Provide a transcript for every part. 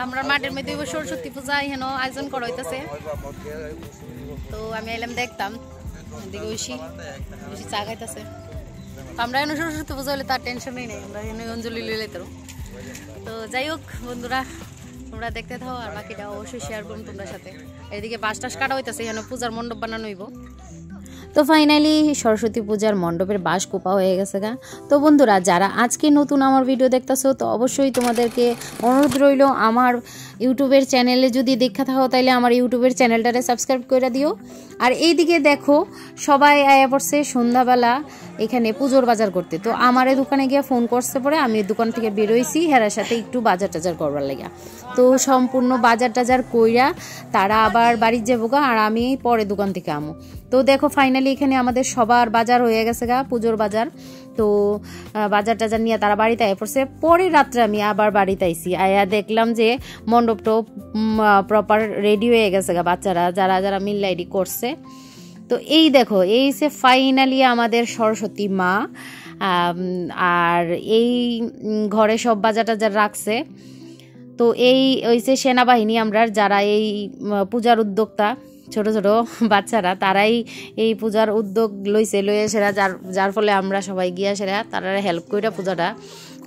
আমরা মাঠের মধ্যে সরস্বতী পূজা এখানে আয়োজন করা হইতেছে। তো আমি এলাম দেখতাম, এদিকে ঐশী চা খাইতেছে। আমরা এখানে সরস্বতী পূজা হলে তার টেনশনই নেই, আমরা এখানে অঞ্জলি লইলে তো। তো যাই হোক বন্ধুরা, তোমরা দেখতে থাও আর বাকিটা অবশ্যই শেয়ার করুন তোমরা সাথে। এদিকে বাঁশ টাস কাটা হইতেছে, এখানে পূজার মণ্ডপ বানানো হইব। তো ফাইনালি সরস্বতী পূজার মণ্ডপের বাঁশ কোপা হয়ে গেছে গা। তো বন্ধুরা, যারা আজকে নতুন আমার ভিডিও দেখতেছো, তো অবশ্যই তোমাদেরকে অনুরোধ রইল, আমার ইউটিউবের চ্যানেলে যদি দেখা থাকো তাইলে আমার ইউটিউবের চ্যানেলটারে সাবস্ক্রাইব করে দিও। আর এইদিকে দেখো সবাই আয়া পড়ছে সন্ধ্যাবেলা এখানে পুজোর বাজার করতে। তো আমার এই দোকানে গিয়ে ফোন করছে, পরে আমি দোকান থেকে বেরোইছি হেরার সাথে একটু বাজার টাজার করবার লাগে। তো সম্পূর্ণ বাজার টাজার কইরা তারা আবার বাড়ির যাবো গা, আর আমি পরে দোকান থেকে আমো। তো দেখো ফাইনালি এখানে আমাদের সবার বাজার হয়ে গেছে গা, পুজোর বাজার। তো বাজার টাজার নিয়ে তারা বাড়িতে আয়া পড়ছে। পরে রাত্রে আমি আবার বাড়িতে আইছি, আয়া দেখলাম যে মণ্ডপটাও প্রপার রেডি হয়ে গেছে গা, বাচ্চারা যারা যারা মিল্লাইডি করছে। তো এই দেখো, এই সে ফাইনালি আমাদের সরস্বতী মা। আর এই ঘরে সব বাজার টাজার রাখছে। তো এই হইছে সেনাবাহিনী, আমরা যারা এই পূজার উদ্যোক্তা ছোট ছোট বাচ্চারা, তারাই এই পূজার উদ্যোগ লইয়ে সেরা, যার ফলে আমরা সবাই গিয়া সেরা তারা হেল্প করে পূজাটা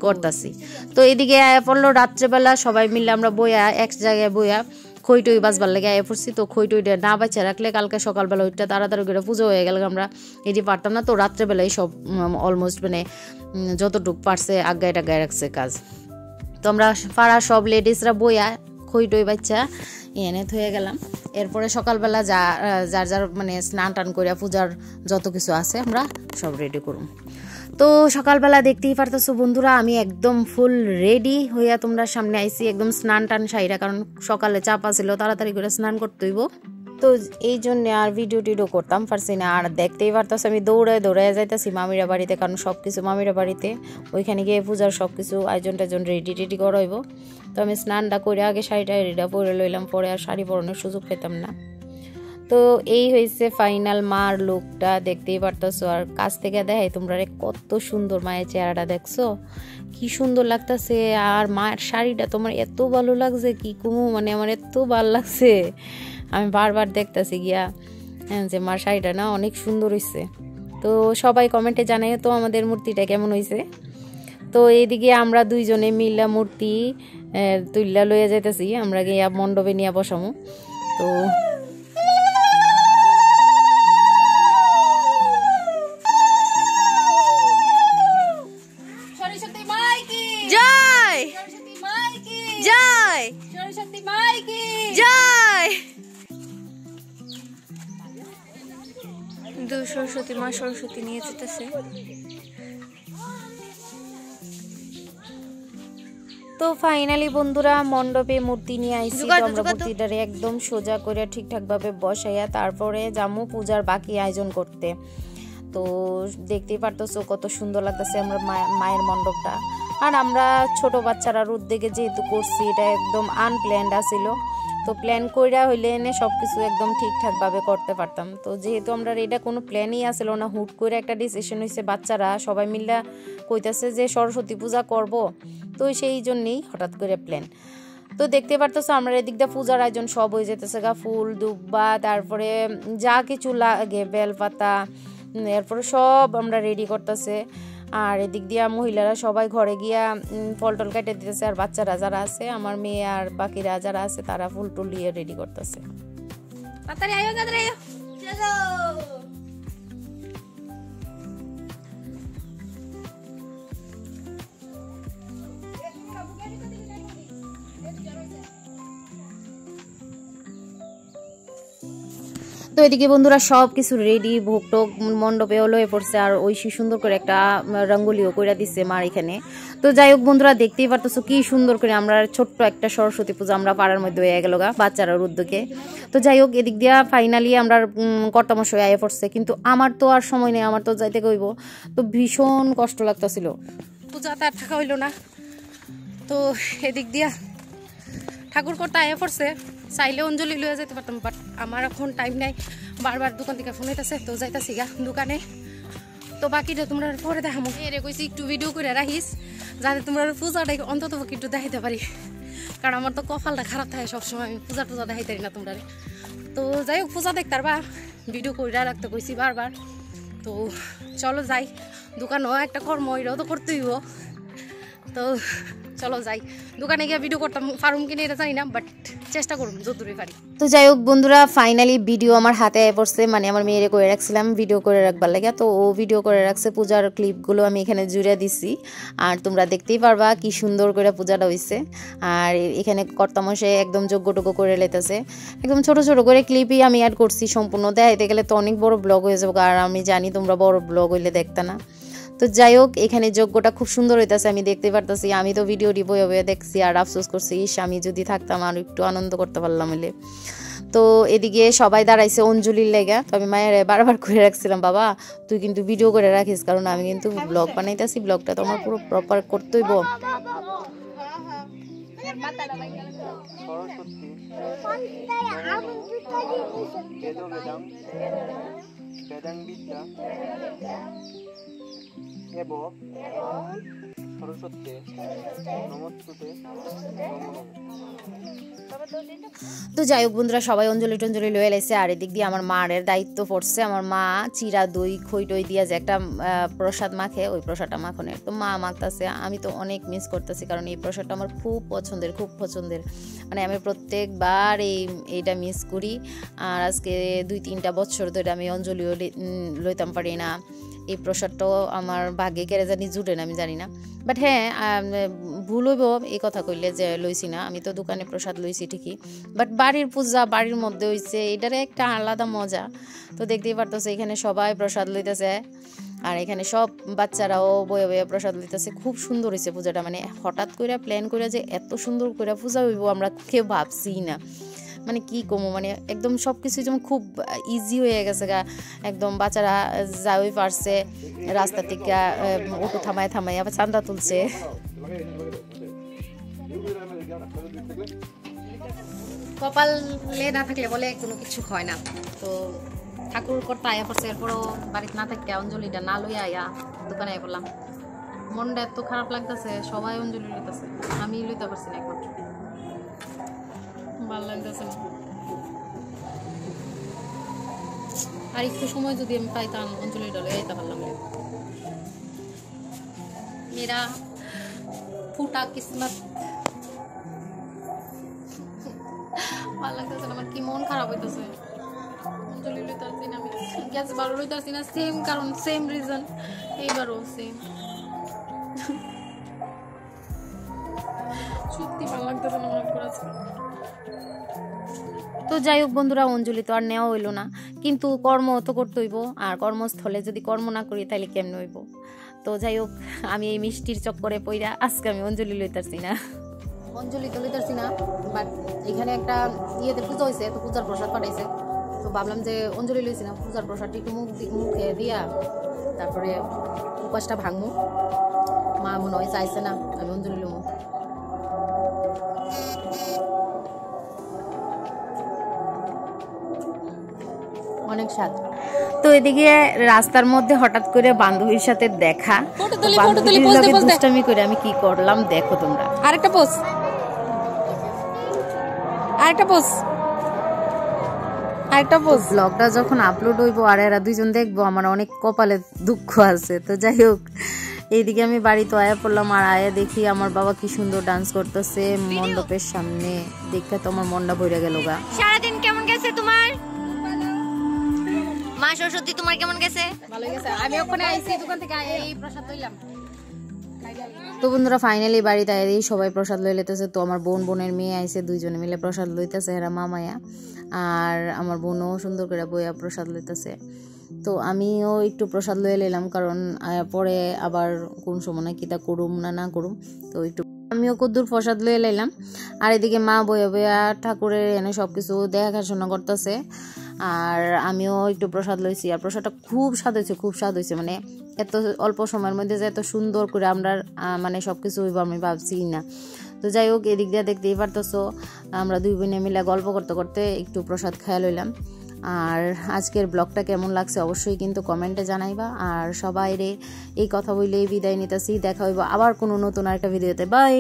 করতেছি। তো এদিকে আয়া পড়লো রাত্রেবেলা, সবাই মিলে আমরা বইয়া এক জায়গায় বইয়া খইটই বাজবার লাগে আয়া পড়ছি। তো খইটইটা না বাচ্চা রাখলে কালকে সকালবেলা ওইটা তাড়াতাড়ি করে পুজো হয়ে গেল, আমরা এটি পারতাম না। তো রাত্রেবেলায় সব অলমোস্ট মানে যতটুক পারছে আগায় টাগায় রাখছে কাজ। তো আমরা পাড়া সব লেডিসরা বইয়া খইটই বাচ্চা এনে থয়ে গেলাম। এরপরে সকালবেলা যার যার মানে স্নান টান করিয়া পূজার যত কিছু আছে আমরা সব রেডি করুম। তো সকালবেলা দেখতেই পারতেছো বন্ধুরা, আমি একদম ফুল রেডি হইয়া তোমরা সামনে আইছি, একদম স্নান টান সাইরা, কারণ সকালে চাপা ছিল, তাড়াতাড়ি করে স্নান করতে হইব। তো এই জন্য আর ভিডিও টিডিও করতাম পারছি না। আর দেখতেই পারতেছো আমি দৌড়ায় যাইতেছি মামিরা বাড়িতে, কারণ সব কিছু মামিরা বাড়িতে, ওইখানে গিয়ে পূজার সব কিছু আয়োজন টায়োজন রেডি টেডি করা হইব। তো আমি স্নানটা করে আগে শাড়িটা রেডিটা পরে লইলাম, পরে আর শাড়ি পরানোর সুযোগ পেতাম না। তো এই হয়েছে ফাইনাল মার লুকটা, দেখতেই পারতেছো। আর কাছ থেকে দেখাই তোমরা, কত সুন্দর মায়ের চেহারাটা দেখছো, কি সুন্দর লাগতেছে। আর মায়ের শাড়িটা তোমার এত ভালো লাগছে কি কুমু, মানে আমার এত ভালো লাগছে, আমি বারবার দেখতেছি গিয়া যে মার শাড়িটা না অনেক সুন্দর হয়েছে। তো সবাই কমেন্টে জানাই তো আমাদের মূর্তিটা কেমন হয়েছে। তো এইদিকে আমরা দুইজনে মিল্লা মূর্তি তুইলা লইয়া যাইতেছি, আমরা গিয়া মণ্ডপে নিয়ে বসামো। তো সরস্বতী মা সরস্বতী নিয়ে যেতেছে। তো ফাইনালি বন্ধুরা মণ্ডপে মূর্তি নিয়ে আইছি। তো আমরা মূর্তিটারে একদম সোজা করে ঠিকঠাক ভাবে বসাইয়া তারপরে যামু পূজার বাকি আয়োজন করতে। তো দেখতেই পারতেছো কত সুন্দর লাগতেছে আমরা মায়ের মণ্ডপটা। আর আমরা ছোট বাচ্চারার উদ্যোগে যেহেতু করছি, এটা একদম আনপ্ল্যান্ড আছিল। তো প্ল্যান কইরা হইলে এনে সব কিছু একদম ঠিকঠাক ভাবে করতে পারতাম। তো যেহেতু আমরা এটা কোনো প্ল্যানই আসছিল না, হুট করে একটা ডিসিশন হয়েছে, বাচ্চারা সবাই মিলে কইতাছে যে সরস্বতী পূজা করব, তো সেই জন্যই হঠাৎ করে প্ল্যান। তো দেখতে পারতেছো আমরা এদিক দিয়ে পূজার আয়োজন সব হয়ে যেতেছে গা, ফুল দুব্বা তারপরে যা কিছু লাগে বেলপাতা, এরপরে সব আমরা রেডি করতেছে। আর এদিক দিয়া মহিলারা সবাই ঘরে গিয়া ফল টল কেটে দিতেছে, আর বাচ্চারা যারা আছে আমার মেয়ে আর বাকিরা যারা আছে তারা ফুল টুল দিয়ে রেডি করতেছে। তো এদিকে বন্ধুরা সব কিছু রেডি, ভোগ টোক মণ্ডপেও লয়ে পড়ছে, আর ঐশী সুন্দর করে একটা রঙ্গোলিও কইরা দিচ্ছে মার এখানে। তো যাই হোক বন্ধুরা দেখতেই পারতেছো কি সুন্দর করে আমরা ছোট্ট একটা সরস্বতী পূজা আমরা পাড়ার মধ্যে হয়ে গেল গা বাচ্চারার উদ্যোগে। তো যাই হোক এদিক দিয়া ফাইনালি আমরা কর্তামশাই আয়ে পড়ছে, কিন্তু আমার তো আর সময় নেই, আমার তো যাইতে কইব। তো ভীষণ কষ্ট লাগতেছিল, পূজাতে আর থাকা হইল না। তো এদিক দিয়া ঠাকুর কর্তা আয়ে পড়ছে, চাইলে অঞ্জলি লইয়া যেতে পারতাম, বাট আমার এখন টাইম নাই, বারবার দোকান থেকে ফোন হইতেছে। তো যাইতাছি গা দোকানে। তো বাকিটা তোমরা পরে দেখামো, এরে কইছি একটু ভিডিও করে রাখিস যাতে তোমরা পূজাটা অন্তত একটু দেখাইতে পারি। কারণ আমার তো কপালটা খারাপ থাকে সবসময়, আমি পূজা টুজা দেখাইতে পারি না তোমরা। তো যাই হোক পূজা দেখতে পারবা, ভিডিও করে রাখতে কইছি বারবার। তো চলো যাই, দোকানও একটা কর্ম এটাও তো করতেই হইব। তো চলো যাই, দোকানে গিয়ে ভিডিও করতাম পারুম কিনে এটা জানি না, বাট চেষ্টা করুন যতদূরই পারি। তো যাই হোক বন্ধুরা, ফাইনালি ভিডিও আমার হাতে পড়ছে, মানে আমার মেয়েরে করে রাখছিলাম ভিডিও করে রাখবার লাগে, তো ও ভিডিও করে রাখছে। পূজার ক্লিপগুলো আমি এখানে জুড়ে দিছি, আর তোমরা দেখতেই পারবা কি সুন্দর করে পূজাটা হয়েছে। আর এখানে কর্তামশাই একদম যোগ্যটুকু করে লেতেছে, একদম ছোট ছোট করে ক্লিপই আমি অ্যাড করছি। সম্পূর্ণ দেখাইতে গেলে তো অনেক বড় ব্লগ হয়ে যাবে, আর আমি জানি তোমরা বড় ব্লগ হইলে দেখতে না। তো যাই হোক, এখানে যজ্ঞটা খুব সুন্দর হইতেছে, আমি দেখতে পারতেছি। আমি তো ভিডিওটি বয়ে বয়ে দেখছি আর আফসোস করছি, আমি যদি থাকতাম আর একটু আনন্দ করতে পারলাম হলে। তো এদিকে সবাই দাঁড়াইছে অঞ্জলির লেগা। তো আমি মায়ের বারবার করে রাখছিলাম, বাবা তুই কিন্তু ভিডিও করে রাখিস, কারণ আমি কিন্তু ব্লগ বানাইতেছি, ব্লগটা তো আমার পুরো প্রপার করতে হইব। তো যাই হোক বন্ধুরা, সবাই অঞ্জলি টঞ্জলি লয়ে লাইছে, আর এদিক দিয়ে আমার মায়ের দায়িত্ব পড়ছে। আমার মা চিরা দই খই টই দিয়া যে একটা প্রসাদ মাখে, ওই প্রসাদটা মাখনের। তো মা মাখতেছে, আমি তো অনেক মিস করতেছি, কারণ এই প্রসাদটা আমার খুব পছন্দের। মানে আমি প্রত্যেকবার এইটা মিস করি। আর আজকে 2-3টা বছর ধরে আমি অঞ্জলিও লইতাম পারি না। এই প্রসাদটাও আমার ভাগ্যে কেড়ে জানি জুটে না, আমি জানি না। বাট হ্যাঁ, ভুল হইব এই কথা কইলে যে লইছি না, আমি তো দোকানে প্রসাদ লইছি ঠিকই, বাট বাড়ির পূজা বাড়ির মধ্যে হইছে, এটারে একটা আলাদা মজা। তো দেখতেই পারতেছে এখানে সবাই প্রসাদ লইতেছে, আর এখানে সব বাচ্চারাও বয়ে বয়ে প্রসাদ লইতেছে। খুব সুন্দর হয়েছে পূজাটা, মানে হঠাৎ করে প্ল্যান করে যে এত সুন্দর করে পূজা হইব আমরা কেউ ভাবছি না। মানে কি কমো, মানে একদম সব কিছু যেমন খুব ইজি হয়ে গেছে গা। একদম বাচ্চারা যাওই পারছে, রাস্তা থেকে অটো থামায় আবার চান্দা তুলছে। কপালে না থাকলে বলে কোনো কিছু হয় না। তো ঠাকুর করতে আয়া পড়ছে, এরপরও বাড়িতে না থাকতে অঞ্জলিটা না লইয়া আয়া দোকানে আয়া পড়লাম। মনটা এত খারাপ লাগতেছে, সবাই অঞ্জলি লইতেছে, আমি লইতে পারছি না একমাত্র। ভালো লাগতেছে না। আর একটু সময় যদি আমি পাইতাম অঞ্জলি ডলে যাইতে পারলাম। মেরা ফুটা কিসমত। ভালো লাগতেছে না, আমার কি মন খারাপ হইতেছে। অঞ্জলি লইতে পারছি না, আমি গ্যাস বারো লইতে পারছি না, সেম কারণ সেম রিজন, এইবারও সেম। সত্যি ভালো লাগতেছে না মনে করে। তো যাই হোক বন্ধুরা, অঞ্জলি তো আর নেওয়া হইলো না, কিন্তু কর্ম তো করতে হইব, আর কর্মস্থলে যদি কর্ম না করি তাহলে কেমন হইব। তো যাই হোক, আমি এই মিষ্টির চক্করে পইরা আজকে আমি অঞ্জলি লইতারছি না, বাট এখানে একটা ইয়েতে পুজো হয়েছে, তো পূজার প্রসাদ পাঠাইছে। তো ভাবলাম যে অঞ্জলি লইছি না, পূজার প্রসাদটি একটু মুখে দিয়া তারপরে উপাসটা ভাঙবো। মা মনে হয় চাইছে না আমি অঞ্জলি লইব। অনেক স্বাদ। তো এদিকে রাস্তার মধ্যে হঠাৎ করে বান্ধবীর সাথে দেখা, দুষ্টামি করে আমি কি করলাম দেখো তোমরা। আরেকটা পোস্ট ব্লগটা যখন আপলোড হইব আর এরা দুইজন দেখবো, আমার অনেক কপালে দুঃখ আছে। তো যাই হোক, এইদিকে আমি বাড়িতে আয়া পড়লাম, আর আয়া দেখি আমার বাবা কি সুন্দর ডান্স করতেছে মণ্ডপের সামনে, দেখে তো আমার মনটা ভরে গেল গা। সারাদিন কেমন গেছে তোমার? মা সরস্বতী তোমার কেমন গেছে? ভালো গেছে। আমি ওখানে আইছি দোকান থেকে, এই প্রসাদ লইলাম। তো বন্ধুরা, ফাইনালি বাড়িতে আই সবাই প্রসাদ লই লইতেছে। তো আমার বোনের মেয়ে আইছে, দুইজনে মিলে প্রসাদ লইতেছে, এরা মামায়া, আর আমার বোনও সুন্দর করে বইয়া প্রসাদ লইতেছে। তো আমিও একটু প্রসাদ লয়ে নিলাম, কারণ পরে আবার কোন সময় না কিতা করুম না করুম, তো একটু আমিও কদ্দুর প্রসাদ লয়ে লাইলাম। আর এদিকে মা বইয়া বইয়া ঠাকুরের এনে সবকিছু দেখাশোনা করতেছে, আর আমিও একটু প্রসাদ লইছি। আর প্রসাদটা খুব স্বাদ হয়েছে, মানে এত অল্প সময়ের মধ্যে যে এত সুন্দর করে আমরা মানে সবকিছু হইব আমি ভাবছি না। তো যাই হোক, এদিক দিয়ে দেখতেই পারতেছো আমরা দুই বোনে মিলে গল্প করতে করতে একটু প্রসাদ খাইয়া লইলাম। আর আজকের ব্লগটা কেমন লাগছে অবশ্যই কিন্তু কমেন্টে জানাইবা। আর সবাই রে এই কথা বলেই বিদায় নিতেছি, দেখা হইব আবার কোনো নতুন আরেকটা ভিডিওতে। বাই।